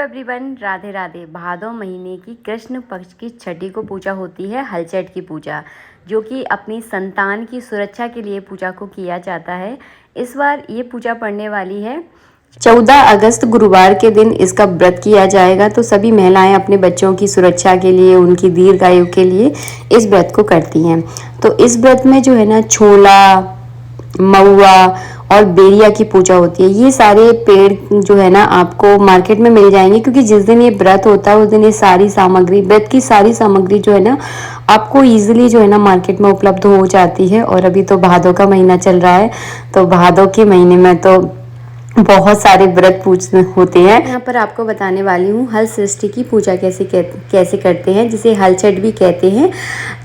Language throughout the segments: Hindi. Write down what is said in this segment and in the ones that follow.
एवरीवन, राधे राधे। भादौ महीने की कृष्ण पक्ष की छठी को पूजा होती है हलचट की पूजा, जो कि अपनी संतान की सुरक्षा के लिए पूजा को किया जाता है। इस बार ये पूजा पड़ने वाली है 14 अगस्त गुरुवार के दिन इसका व्रत किया जाएगा। तो सभी महिलाएं अपने बच्चों की सुरक्षा के लिए, उनकी दीर्घायु के लिए इस व्रत को करती हैं। तो इस व्रत में जो है ना, छोला, महुआ और बेरिया की पूजा होती है। ये सारे पेड़ जो है ना आपको मार्केट में मिल जाएंगे, क्योंकि जिस दिन ये व्रत होता है उस दिन ये सारी सामग्री, व्रत की सारी सामग्री जो है ना आपको इजीली जो है ना मार्केट में उपलब्ध हो जाती है। और अभी तो भादों का महीना चल रहा है, तो भादों के महीने में तो बहुत सारे व्रत पूजने होते हैं। यहाँ पर आपको बताने वाली हूँ हल सृष्टि की पूजा कैसे करते हैं, जिसे हलचट भी कहते हैं।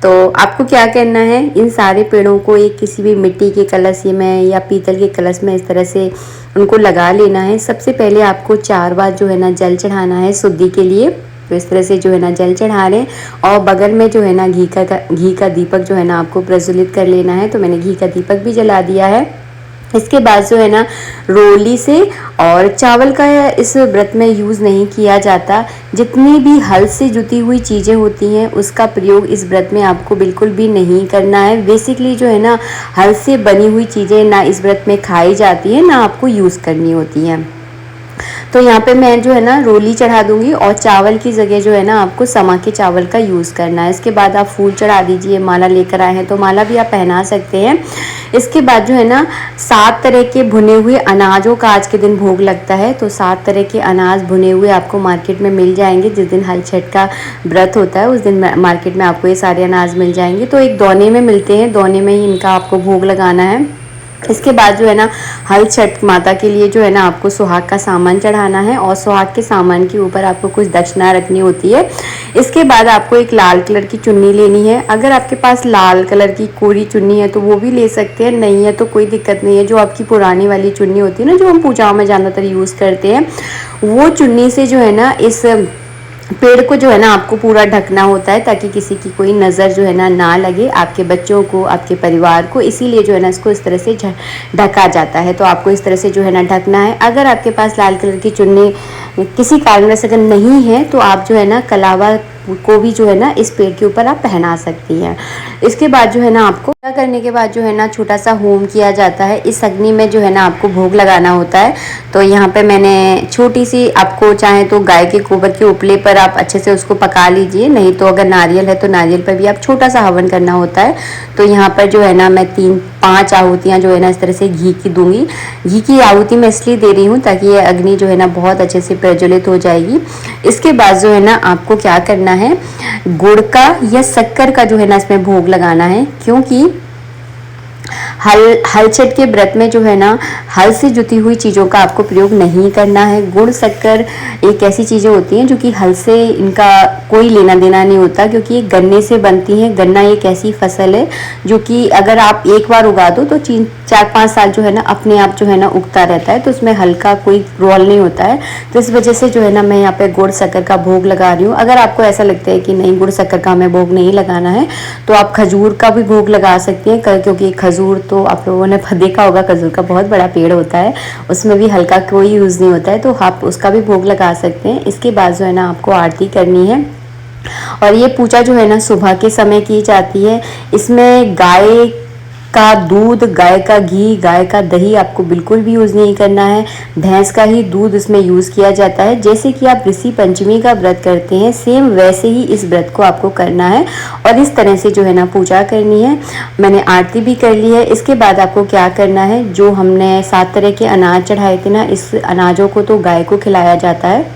तो आपको क्या करना है, इन सारे पेड़ों को एक किसी भी मिट्टी के कलश में या पीतल के कलश में इस तरह से उनको लगा लेना है। सबसे पहले आपको 4 बार जो है ना जल चढ़ाना है शुद्धि के लिए। तो इस तरह से जो है ना जल चढ़ा लें, और बगल में जो है ना घी का दीपक जो है ना आपको प्रज्वलित कर लेना है। तो मैंने घी का दीपक भी जला दिया है। इसके बाद जो है ना रोली से, और चावल का इस व्रत में यूज़ नहीं किया जाता। जितनी भी हल से जुटी हुई चीज़ें होती हैं उसका प्रयोग इस व्रत में आपको बिल्कुल भी नहीं करना है। बेसिकली जो है ना हल से बनी हुई चीज़ें ना इस व्रत में खाई जाती है, ना आपको यूज़ करनी होती हैं। तो यहाँ पे मैं जो है ना रोली चढ़ा दूंगी, और चावल की जगह जो है ना आपको समा के चावल का यूज़ करना है। इसके बाद आप फूल चढ़ा दीजिए। माला लेकर आए हैं तो माला भी आप पहना सकते हैं। इसके बाद जो है ना 7 तरह के भुने हुए अनाजों का आज के दिन भोग लगता है। तो 7 तरह के अनाज भुने हुए आपको मार्केट में मिल जाएंगे। जिस दिन हलचट का व्रत होता है उस दिन मार्केट में आपको ये सारे अनाज मिल जाएंगे। तो एक दोने में मिलते हैं, दोने में ही इनका आपको भोग लगाना है। इसके बाद जो है ना हलचट माता के लिए जो है ना आपको सुहाग का सामान चढ़ाना है, और सुहाग के सामान के ऊपर आपको कुछ दक्षिणा रखनी होती है। इसके बाद आपको एक लाल कलर की चुन्नी लेनी है। अगर आपके पास लाल कलर की कोरी चुन्नी है तो वो भी ले सकते हैं, नहीं है तो कोई दिक्कत नहीं है। जो आपकी पुरानी वाली चुन्नी होती है ना, जो हम पूजाओं में ज़्यादातर यूज़ करते हैं, वो चुन्नी से जो है ना इस पेड़ को जो है ना आपको पूरा ढकना होता है, ताकि किसी की कोई नज़र जो है ना लगे, आपके बच्चों को, आपके परिवार को। इसीलिए जो है ना इसको इस तरह से ढका जाता है। तो आपको इस तरह से जो है ना ढकना है। अगर आपके पास लाल कलर की चुन्नी किसी कारणवश अगर नहीं है तो आप जो है ना कलावा को भी जो है ना इस पेड़ के ऊपर आप पहना सकती हैं। इसके बाद जो है ना आपको पूजा करने के बाद जो है ना छोटा सा होम किया जाता है। इस अग्नि में जो है ना आपको भोग लगाना होता है। तो यहाँ पे मैंने छोटी सी, आपको चाहे तो गाय के गोबर के उपले पर आप अच्छे से उसको पका लीजिए, नहीं तो अगर नारियल है तो नारियल पर भी आप छोटा सा हवन करना होता है। तो यहाँ पर जो है ना मैं 3-5 आहुतियाँ जो है ना इस तरह से घी की दूंगी। घी की आहुति मैं इसलिए दे रही हूँ ताकि ये अग्नि जो है ना बहुत अच्छे से प्रज्वलित हो जाएगी। इसके बाद जो है ना आपको क्या करना है, गुड़ का या शक्कर का जो है ना इसमें भोग लगाना है। क्योंकि हलचट के व्रत में जो है ना हल से जुटी हुई चीज़ों का आपको प्रयोग नहीं करना है। गुड़, शक्कर एक ऐसी चीज़ें होती हैं जो कि हल से इनका कोई लेना देना नहीं होता, क्योंकि ये गन्ने से बनती हैं। गन्ना एक ऐसी फसल है जो कि अगर आप एक बार उगा दो तो 4-5 साल जो है ना अपने आप जो है ना उगता रहता है। तो उसमें हल का कोई रोल नहीं होता है। तो इस वजह से जो है ना मैं यहाँ पे गुड़ शक्कर का भोग लगा रही हूँ। अगर आपको ऐसा लगता है कि नहीं गुड़ शक्कर का हमें भोग नहीं लगाना है, तो आप खजूर का भी भोग लगा सकते हैं। क्योंकि खजूर तो आप लोगों ने देखा होगा, खजूर का बहुत बड़ा पेड़ होता है, उसमें भी हल्का कोई यूज़ नहीं होता है, तो आप उसका भी भोग लगा सकते हैं। इसके बाद जो है ना आपको आरती करनी है, और ये पूजा जो है ना सुबह के समय की जाती है। इसमें गाय का दूध, गाय का घी, गाय का दही आपको बिल्कुल भी यूज़ नहीं करना है। भैंस का ही दूध इसमें यूज़ किया जाता है। जैसे कि आप ऋषि पंचमी का व्रत करते हैं, सेम वैसे ही इस व्रत को आपको करना है, और इस तरह से जो है ना पूजा करनी है। मैंने आरती भी कर ली है। इसके बाद आपको क्या करना है, जो हमने 7 तरह के अनाज चढ़ाए थे ना, इस अनाजों को तो गाय को खिलाया जाता है।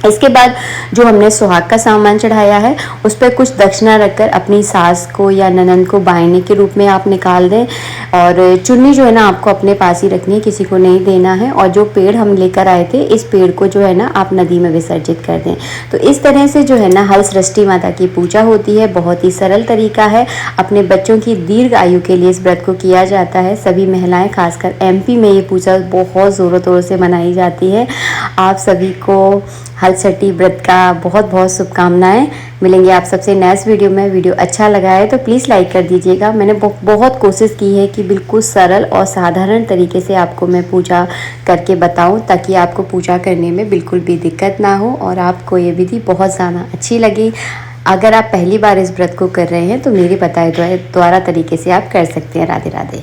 इसके बाद जो हमने सुहाग का सामान चढ़ाया है उस पर कुछ दक्षिणा रखकर अपनी सास को या ननंद को बायने के रूप में आप निकाल दें। और चुन्नी जो है ना आपको अपने पास ही रखनी है, किसी को नहीं देना है। और जो पेड़ हम लेकर आए थे, इस पेड़ को जो है ना आप नदी में विसर्जित कर दें। तो इस तरह से जो है ना हल सृष्टि माता की पूजा होती है। बहुत ही सरल तरीका है। अपने बच्चों की दीर्घ आयु के लिए इस व्रत को किया जाता है। सभी महिलाएँ, खासकर MP में ये पूजा बहुत ज़ोरों तोरों से मनाई जाती है। आप सभी को हलचट्टी व्रत का बहुत बहुत शुभकामनाएं। मिलेंगे आप सबसे नेक्स्ट वीडियो में। वीडियो अच्छा लगा है तो प्लीज़ लाइक कर दीजिएगा। मैंने बहुत कोशिश की है कि बिल्कुल सरल और साधारण तरीके से आपको मैं पूजा करके बताऊं, ताकि आपको पूजा करने में बिल्कुल भी दिक्कत ना हो और आपको ये विधि बहुत ज़्यादा अच्छी लगे। अगर आप पहली बार इस व्रत को कर रहे हैं तो मेरे बताए द्वारा तरीके से आप कर सकते हैं। राधे राधे।